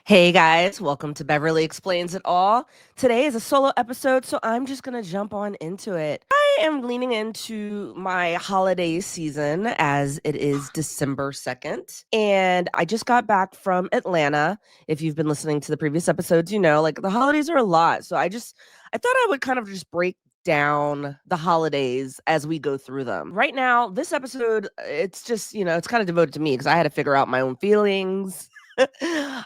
Hey guys, welcome to Beverly Explains It All. Today is a solo episode, so I'm just going to jump on into it. I am leaning into my holiday season as it is December 2nd, and I just got back from Atlanta. If you've been listening to the previous episodes, you know, like the holidays are a lot. So I thought I would kind of just break down the holidays as we go through them. Right now, this episode, it's just, it's kind of devoted to me because I had to figure out my own feelings.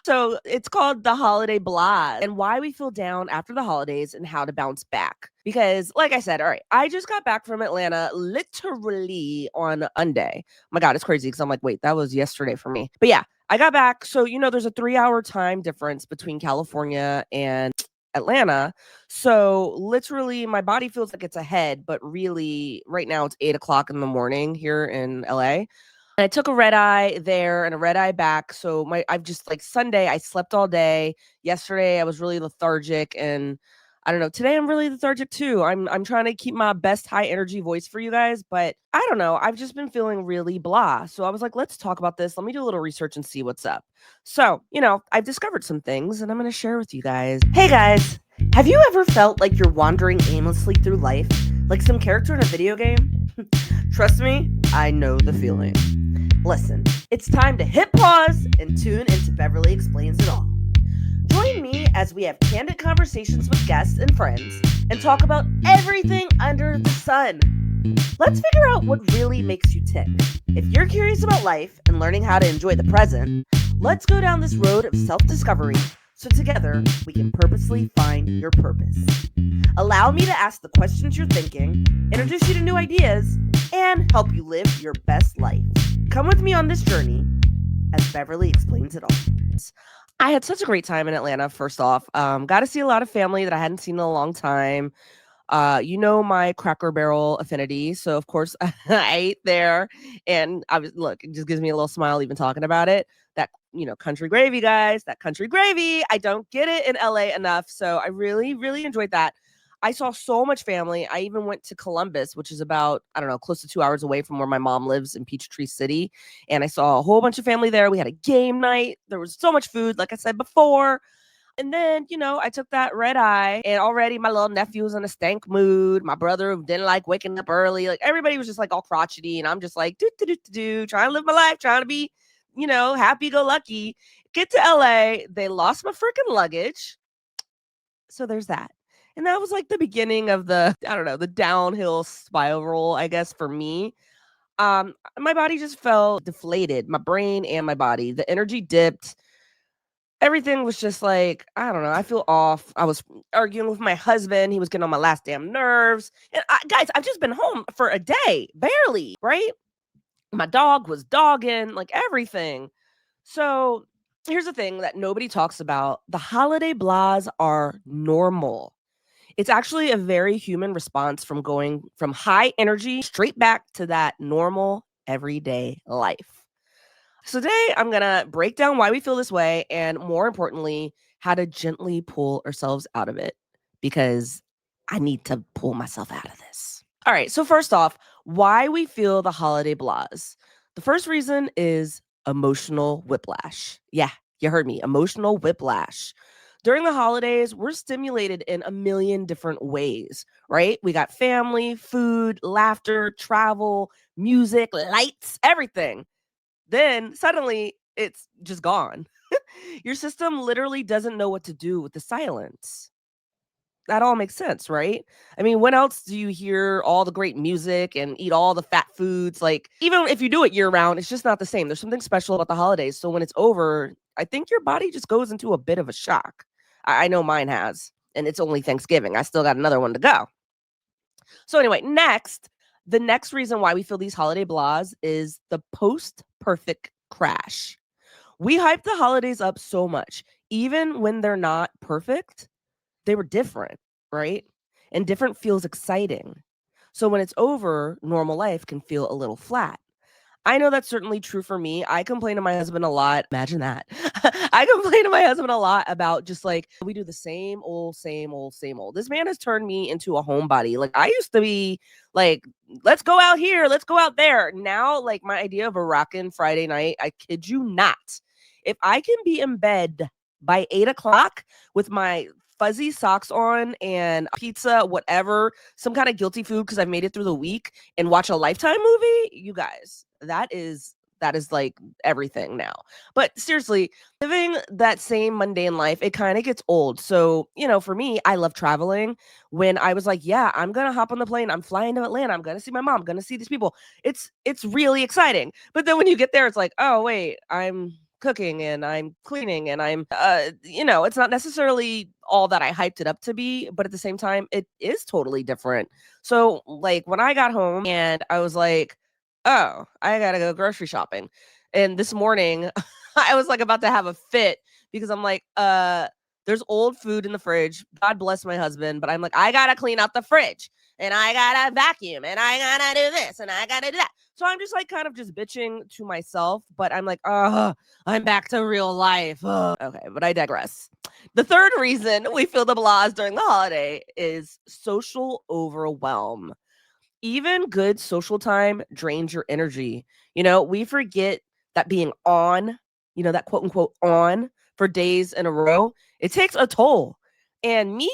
So it's called the holiday blahs and why we feel down after the holidays and how to bounce back. Because, like I said, all right, I just got back from Atlanta literally on Monday. My God, it's crazy because I'm like, wait, that was yesterday for me. But yeah, I got back. So, there's a 3 hour time difference between California and Atlanta. So literally my body feels like it's ahead, but really right now it's 8 o'clock in the morning here in LA. And I took a red eye there and a red eye back. So I've just like Sunday, I slept all day. Yesterday I was really lethargic, and I don't know. Today I'm really lethargic too. I'm trying to keep my best high energy voice for you guys, but I don't know. I've just been feeling really blah. So I was like, let's talk about this. Let me do a little research and see what's up. So, I've discovered some things and I'm going to share with you guys. Hey guys, have you ever felt like you're wandering aimlessly through life like some character in a video game? Trust me, I know the feeling. Listen, it's time to hit pause and tune into Beverly Explains It All. Join me as we have candid conversations with guests and friends and talk about everything under the sun. Let's figure out what really makes you tick. If you're curious about life and learning how to enjoy the present, let's go down this road of self-discovery so together we can purposely find your purpose. Allow me to ask the questions you're thinking, introduce you to new ideas, and help you live your best life. Come with me on this journey as Beverly Explains It All. I had such a great time in Atlanta, first off. Got to see a lot of family that I hadn't seen in a long time. My Cracker Barrel affinity. So, of course, I ate there. And look, it just gives me a little smile even talking about it. That, country gravy, guys, that country gravy. I don't get it in LA enough. So, I really, really enjoyed that. I saw so much family. I even went to Columbus, which is about, I don't know, close to 2 hours away from where my mom lives in Peachtree City. And I saw a whole bunch of family there. We had a game night. There was so much food, like I said before. And then, I took that red eye, and already my little nephew was in a stank mood. My brother didn't like waking up early. Like everybody was just like all crotchety. And I'm just like, trying to live my life, trying to be, happy go lucky. Get to LA. They lost my freaking luggage. So there's that. And that was like the beginning of I don't know, the downhill spiral, I guess, for me. My body just felt deflated, my brain and my body. The energy dipped. Everything was just like, I don't know, I feel off. I was arguing with my husband. He was getting on my last damn nerves. And guys, I've just been home for a day, barely, right? My dog was dogging, like everything. So here's the thing that nobody talks about: the holiday blahs are normal. It's actually a very human response from going from high energy straight back to that normal everyday life. So today I'm going to break down why we feel this way and, more importantly, how to gently pull ourselves out of it, because I need to pull myself out of this. All right, so first off, why we feel the holiday blahs. The first reason is emotional whiplash. Yeah, you heard me, emotional whiplash. During the holidays, we're stimulated in a million different ways, right? We got family, food, laughter, travel, music, lights, everything. Then suddenly it's just gone. Your system literally doesn't know what to do with the silence. That all makes sense, right? I mean, when else do you hear all the great music and eat all the fat foods? Like, even if you do it year round, it's just not the same. There's something special about the holidays. So when it's over, I think your body just goes into a bit of a shock. I know mine has, and it's only Thanksgiving. I still got another one to go. So anyway, the next reason why we feel these holiday blahs is the post perfect crash. We hype the holidays up so much, even when they're not perfect, they were different, right? And different feels exciting. So when it's over, normal life can feel a little flat. I know that's certainly true for me. I complain to my husband a lot. Imagine that. I complain to my husband a lot about just like we do the same old, same old, same old. This man has turned me into a homebody. Like I used to be like, let's go out here, let's go out there. Now, like my idea of a rockin' Friday night, I kid you not. If I can be in bed by 8 o'clock with my fuzzy socks on and pizza, whatever, some kind of guilty food because I've made it through the week and watch a Lifetime movie, you guys, that is like everything now. But seriously, living that same mundane life, it kind of gets old. So, for me, I love traveling. When I was like, yeah, I'm gonna hop on the plane, I'm flying to Atlanta, I'm gonna see my mom, I'm gonna see these people. It's really exciting. But then when you get there, it's like, oh wait, I'm cooking and I'm cleaning and it's not necessarily all that I hyped it up to be, but at the same time, it is totally different. So, like, when I got home and I was like, oh, I gotta go grocery shopping. And this morning, I was like about to have a fit because I'm like, there's old food in the fridge. God bless my husband, but I'm like, I gotta clean out the fridge and I gotta vacuum and I gotta do this and I gotta do that. So I'm just like kind of just bitching to myself, but I'm like, I'm back to real life. Ugh. Okay, but I digress. The third reason we feel the blahs during the holiday is social overwhelm. Even good social time drains your energy. We forget that being on, that quote unquote on for days in a row, it takes a toll. And me,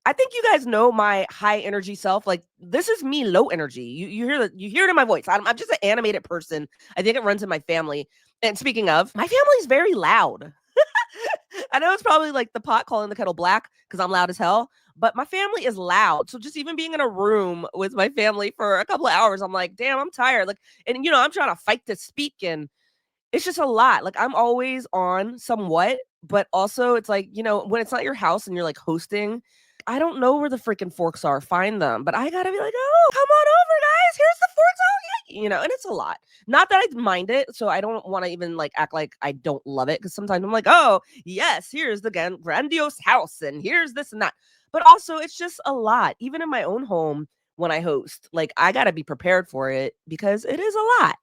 I think you guys know my high energy self. Like, this is me low energy. You hear it in my voice. I'm just an animated person. I think it runs in my family. And speaking of, my family is very loud. I know it's probably like the pot calling the kettle black because I'm loud as hell, but my family is loud. So just even being in a room with my family for a couple of hours, I'm like, damn, I'm tired. Like, and I'm trying to fight to speak, and it's just a lot. Like, I'm always on somewhat, but also it's like, when it's not your house and you're like hosting, I don't know where the freaking forks are. Find them. But I gotta be like, oh, come on over, guys. Here's the forks. Oh, yeah. And it's a lot. Not that I mind it. So I don't want to even like act like I don't love it. Cause sometimes I'm like, oh, yes, here's the grandiose house and here's this and that. But also, it's just a lot. Even in my own home when I host, like, I gotta be prepared for it because it is a lot.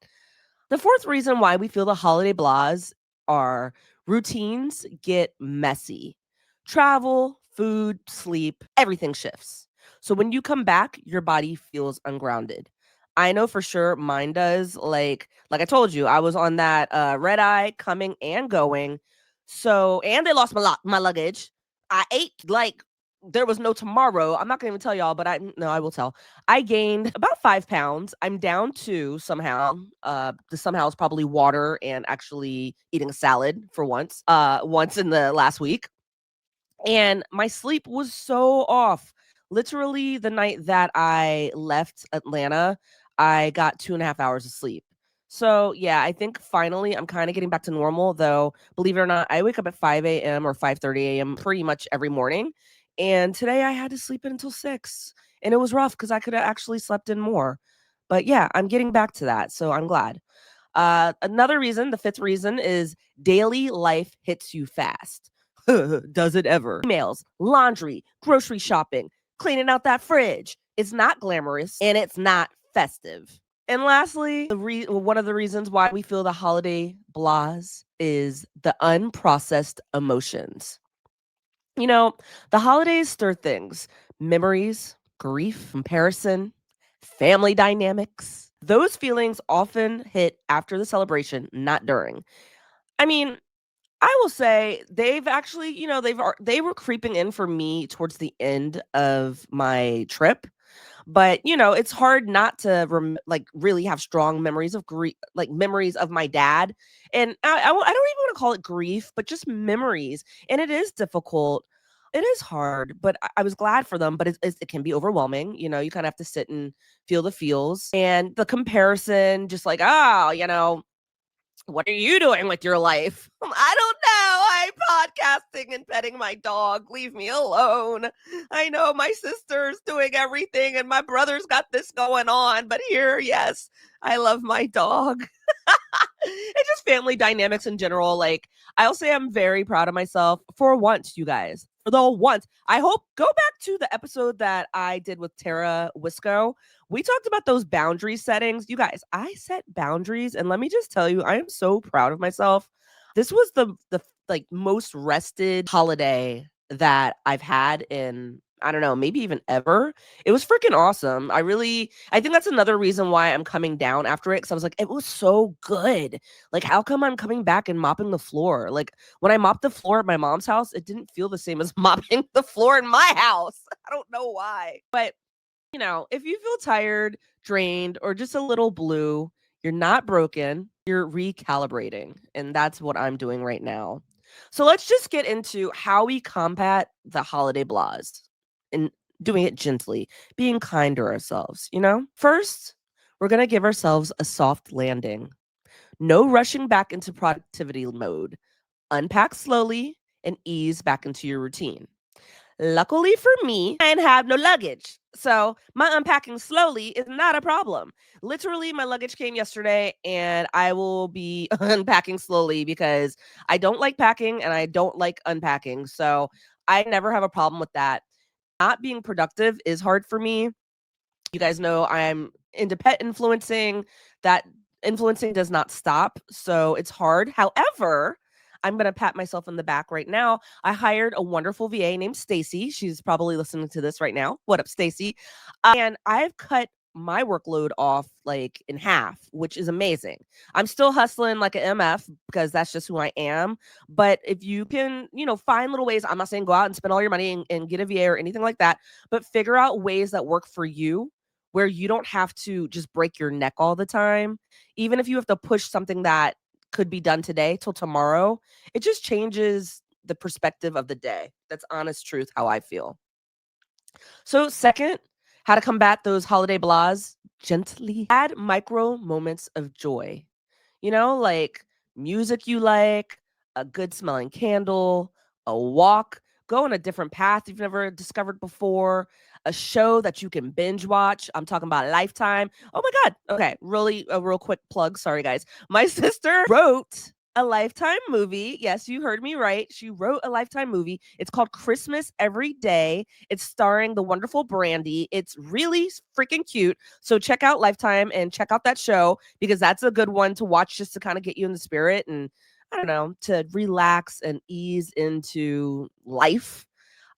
The fourth reason why we feel the holiday blahs are routines get messy. Travel, food, sleep, everything shifts. So when you come back, your body feels ungrounded. I know for sure mine does. Like I told you, I was on that red eye coming and going. So, and they lost my luggage. I ate like there was no tomorrow. I'm not gonna even tell y'all, but I will tell. I gained about 5 pounds. I'm down to somehow. The somehow is probably water and actually eating a salad for once in the last week. And my sleep was so off. Literally, the night that I left Atlanta, I got 2.5 hours of sleep. So, yeah, I think finally I'm kind of getting back to normal, though. Believe it or not, I wake up at 5 a.m. or 5:30 a.m. pretty much every morning. And today I had to sleep in until 6. And it was rough because I could have actually slept in more. But yeah, I'm getting back to that. So I'm glad. Another reason, the fifth reason, is daily life hits you fast. Does it ever? Emails, laundry, grocery shopping, cleaning out that fridge. It's not glamorous and it's not festive. And lastly, one of the reasons why we feel the holiday blahs is the unprocessed emotions. The holidays stir things: memories, grief, comparison, family dynamics. Those feelings often hit after the celebration, not during. I mean, I will say they've actually, they were creeping in for me towards the end of my trip. But, it's hard not to like really have strong memories of grief, like memories of my dad. And I don't even want to call it grief, but just memories. And it is difficult. It is hard, but I was glad for them. But it can be overwhelming. You kind of have to sit and feel the feels and the comparison, just like, oh, what are you doing with your life? I don't know. I'm podcasting and petting my dog. Leave me alone. I know my sister's doing everything and my brother's got this going on, but here, yes, I love my dog. And just family dynamics in general. Like, I'll say I'm very proud of myself for once, you guys. For the once. I hope go back to the episode that I did with Tara Wisco. We talked about those boundary settings. You guys, I set boundaries, and let me just tell you, I am so proud of myself. This was the like most rested holiday that I've had in I don't know, maybe even ever. It was freaking awesome. I think that's another reason why I'm coming down after it, cuz I was like it was so good. Like how come I'm coming back and mopping the floor? Like when I mopped the floor at my mom's house, it didn't feel the same as mopping the floor in my house. I don't know why. But if you feel tired, drained, or just a little blue, you're not broken. You're recalibrating. And that's what I'm doing right now. So let's just get into how we combat the holiday blahs and doing it gently, being kind to ourselves. First, we're going to give ourselves a soft landing. No rushing back into productivity mode. Unpack slowly and ease back into your routine. Luckily for me, I didn't have no luggage. So my unpacking slowly is not a problem. Literally, my luggage came yesterday and I will be unpacking slowly because I don't like packing and I don't like unpacking. So I never have a problem with that. Not being productive is hard for me. You guys know I'm into pet influencing. That influencing does not stop, so it's hard. However, I'm going to pat myself in the back right now. I hired a wonderful VA named Stacy. She's probably listening to this right now. What up, Stacy? And I've cut my workload off like in half, which is amazing. I'm still hustling like an MF because that's just who I am. But if you can, find little ways, I'm not saying go out and spend all your money and get a VA or anything like that, but figure out ways that work for you where you don't have to just break your neck all the time. Even if you have to push something that could be done today till tomorrow, it just changes the perspective of the day. That's honest truth how I feel. So, second, how to combat those holiday blahs gently. Add micro moments of joy. Like music you like, a good smelling candle, a walk, go on a different path you've never discovered before, a show that you can binge watch. I'm talking about Lifetime. Oh my God. Okay. Really, a real quick plug. Sorry, guys. My sister wrote a Lifetime movie. Yes, you heard me right. She wrote a Lifetime movie. It's called Christmas Every Day. It's starring the wonderful Brandy. It's really freaking cute. So check out Lifetime and check out that show because that's a good one to watch just to kind of get you in the spirit and I don't know, to relax and ease into life.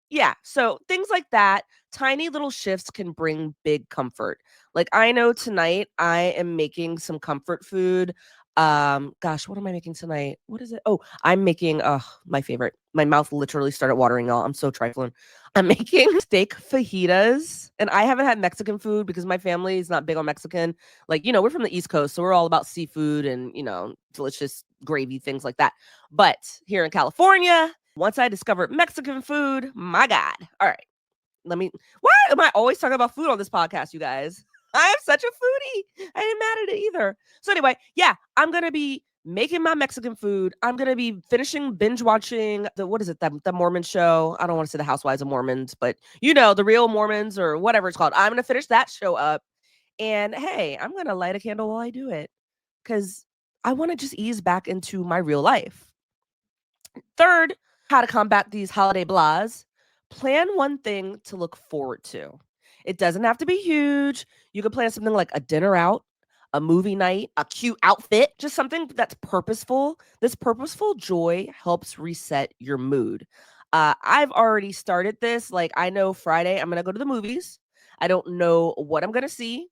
Yeah, so things like that, tiny little shifts can bring big comfort. Like I know tonight I am making some comfort food. Gosh, what am I making tonight? What is it? Oh, I'm making my favorite. My mouth literally started watering, y'all. I'm so trifling. I'm making steak fajitas, and I haven't had Mexican food because my family is not big on Mexican. Like, we're from the East Coast, so we're all about seafood and, delicious gravy, things like that. But here in California, once I discovered Mexican food, my God. All right. Why am I always talking about food on this podcast, you guys? I am such a foodie. I ain't mad at it either. So, anyway, yeah, I'm going to be making my Mexican food. I'm going to be finishing binge watching what is it, the Mormon show? I don't want to say the Housewives of Mormons, but the real Mormons or whatever it's called. I'm going to finish that show up. And hey, I'm going to light a candle while I do it because I want to just ease back into my real life. Third, how to combat these holiday blahs. Plan one thing to look forward to. It doesn't have to be huge. You could plan something like a dinner out, a movie night, a cute outfit, just something that's purposeful. This purposeful joy helps reset your mood. I've already started this. Like, I know Friday I'm going to go to the movies. I don't know what I'm going to see.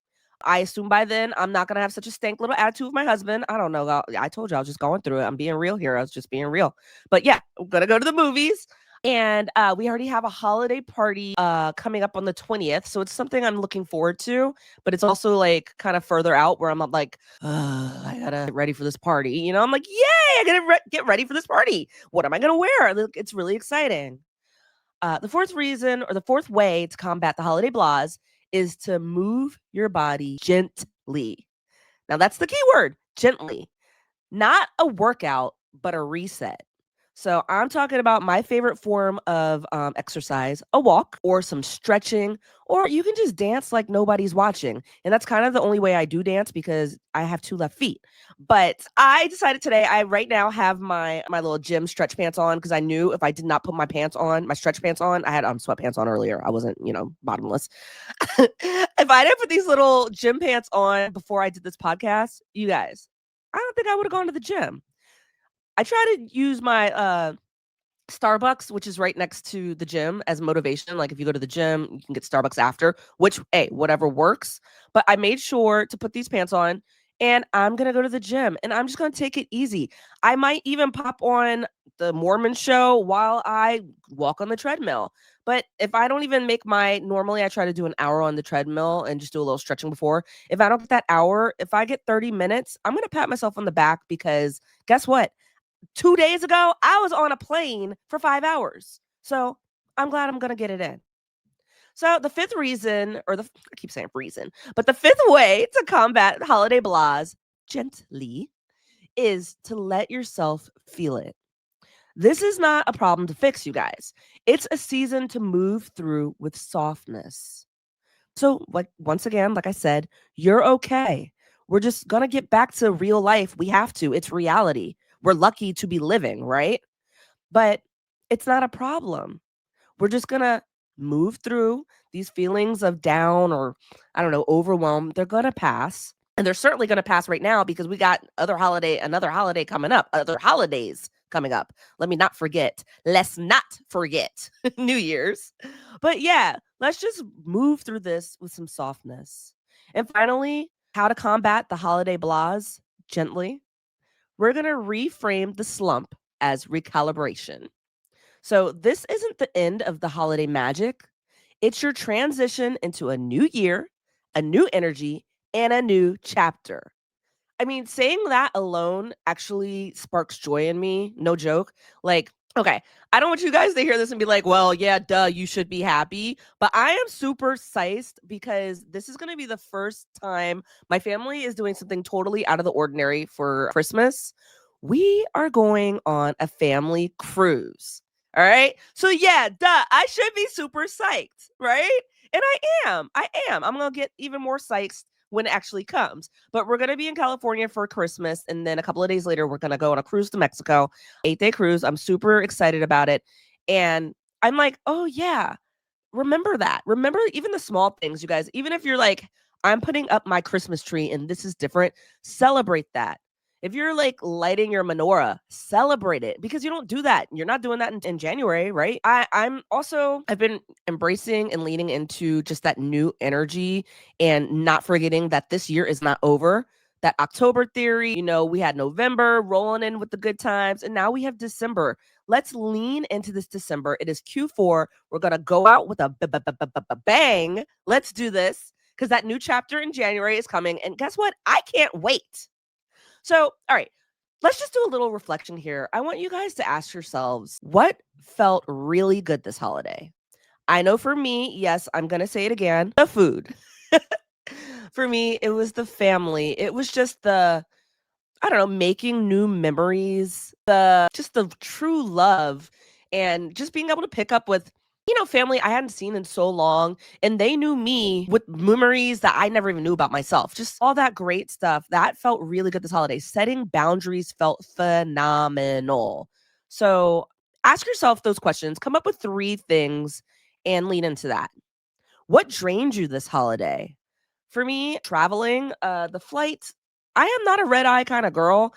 I assume by then I'm not gonna have such a stank little attitude with my husband. I don't know. I told you I was just going through it. I'm being real here. I was just being real. But yeah, I'm gonna go to the movies. And we already have a holiday party coming up on the 20th. So it's something I'm looking forward to. But it's also like kind of further out where I'm like, I gotta get ready for this party. I'm like, yay, I gotta get ready for this party. What am I gonna wear? It's really exciting. The fourth reason or the fourth way to combat the holiday blahs is to move your body gently. Now, that's the key word, gently. Not a workout, but a reset. So I'm talking about my favorite form of exercise, a walk or some stretching, or you can just dance like nobody's watching. And that's kind of the only way I do dance because I have two left feet. But I decided today, I right now have my little gym stretch pants on because I knew if I did not put my pants on, my stretch pants on, I had sweatpants on earlier. I wasn't, bottomless. If I didn't put these little gym pants on before I did this podcast, you guys, I don't think I would have gone to the gym. I try to use my Starbucks, which is right next to the gym as motivation. Like if you go to the gym, you can get Starbucks after, which, hey, whatever works. But I made sure to put these pants on and I'm going to go to the gym and I'm just going to take it easy. I might even pop on the Mormon show while I walk on the treadmill. But if I don't even make normally I try to do an hour on the treadmill and just do a little stretching before. If I don't get that hour, if I get 30 minutes, I'm going to pat myself on the back because guess what? 2 days ago, I was on a plane for 5 hours. So, I'm glad I'm gonna get it in. So, the fifth reason, I keep saying reason, but the fifth way to combat holiday blahs gently is to let yourself feel it. This is not a problem to fix, you guys. It's a season to move through with softness. So, like, once again, like I said, you're okay. We're just gonna get back to real life. We have to. It's reality. We're lucky to be living, right? But it's not a problem. We're just gonna move through these feelings of down or, I don't know, overwhelm. They're gonna pass. And they're certainly gonna pass right now because we got another holiday coming up, other holidays coming up. Let me not forget. Let's not forget New Year's. But yeah, let's just move through this with some softness. And finally, how to combat the holiday blahs gently. We're gonna reframe the slump as recalibration. So, this isn't the end of the holiday magic. It's your transition into a new year, a new energy, and a new chapter. I mean, saying that alone actually sparks joy in me. No joke. Like, okay, I don't want you guys to hear this and be like, well, yeah, duh, you should be happy. But I am super psyched because this is going to be the first time my family is doing something totally out of the ordinary for Christmas. We are going on a family cruise. All right. So, yeah, duh, I should be super psyched, right? And I am. I am. I'm going to get even more psyched when it actually comes. But we're going to be in California for Christmas. And then a couple of days later, we're going to go on a cruise to Mexico, 8-day cruise. I'm super excited about it. And I'm like, oh, yeah, remember that. Remember even the small things, you guys. Even if you're like, I'm putting up my Christmas tree and this is different, celebrate that. If you're like lighting your menorah, celebrate it because you don't do that. You're not doing that in January, right? I've been embracing and leaning into just that new energy and not forgetting that this year is not over. That October theory, we had November rolling in with the good times, and now we have December. Let's lean into this December. It is Q4. We're going to go out with a bang. Let's do this because that new chapter in January is coming. And guess what? I can't wait. So, all right, let's just do a little reflection here. I want you guys to ask yourselves what felt really good this holiday. I know for me, yes, I'm going to say it again, the food. For me, it was the family. It was just I don't know, making new memories, just the true love and just being able to pick up with, family I hadn't seen in so long. And they knew me with memories that I never even knew about myself. Just all that great stuff. That felt really good this holiday. Setting boundaries felt phenomenal. So ask yourself those questions. Come up with 3 things and lean into that. What drained you this holiday? For me, traveling, the flight, I am not a red eye kind of girl.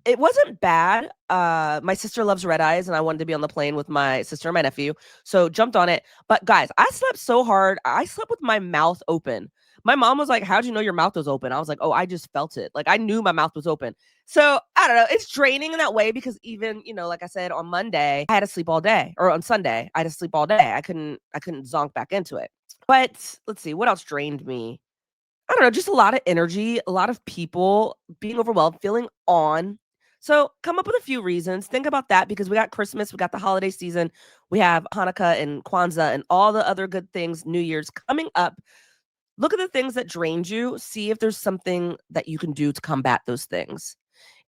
It wasn't bad. My sister loves red eyes, and I wanted to be on the plane with my sister and my nephew, so jumped on it. But guys, I slept so hard. I slept with my mouth open. My mom was like, "How'd you know your mouth was open?" I was like, "Oh, I just felt it. Like I knew my mouth was open." So I don't know. It's draining in that way because even like I said, on Monday I had to sleep all day, or on Sunday I had to sleep all day. I couldn't zonk back into it. But let's see what else drained me. I don't know, just a lot of energy, a lot of people being overwhelmed, feeling on. So come up with a few reasons. Think about that because we got Christmas, we got the holiday season, we have Hanukkah and Kwanzaa and all the other good things, New Year's coming up. Look at the things that drained you. See if there's something that you can do to combat those things.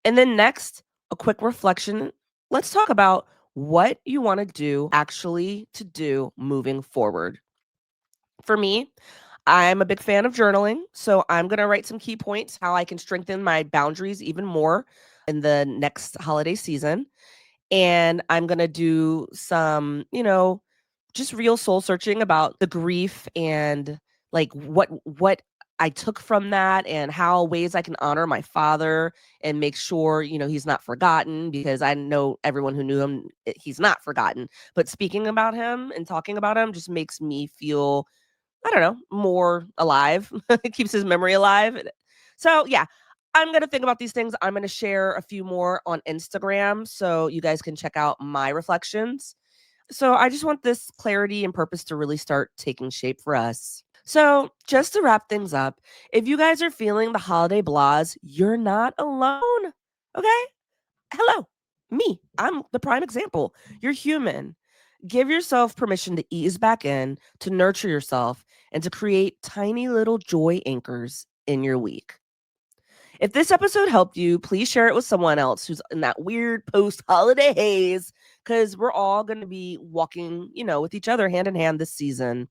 And then next, a quick reflection. Let's talk about what you want to do actually to do moving forward. For me, I'm a big fan of journaling, so I'm going to write some key points how I can strengthen my boundaries even more in the next holiday season. And I'm going to do some, just real soul searching about the grief and like what I took from that and how ways I can honor my father and make sure, he's not forgotten because I know everyone who knew him, he's not forgotten. But speaking about him and talking about him just makes me feel, I don't know, more alive. It keeps his memory alive. So, yeah, I'm going to think about these things. I'm going to share a few more on Instagram so you guys can check out my reflections. So, I just want this clarity and purpose to really start taking shape for us. So, just to wrap things up, if you guys are feeling the holiday blahs, you're not alone. Okay? Hello, me. I'm the prime example. You're human. Give yourself permission to ease back in, to nurture yourself, and to create tiny little joy anchors in your week. If this episode helped you, please share it with someone else who's in that weird post holiday haze because we're all going to be walking, with each other hand in hand this season.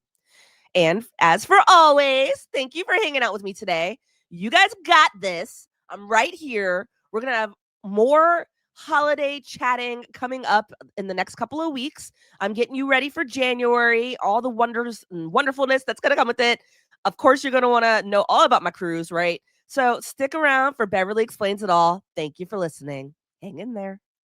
And as for always, thank you for hanging out with me today. You guys got this. I'm right here. We're going to have more holiday chatting coming up in the next couple of weeks. I'm getting you ready for January, all the wonders and wonderfulness that's going to come with it. Of course, you're going to want to know all about my cruise, right? So stick around for Beverly Explains It All. Thank you for listening. Hang in there.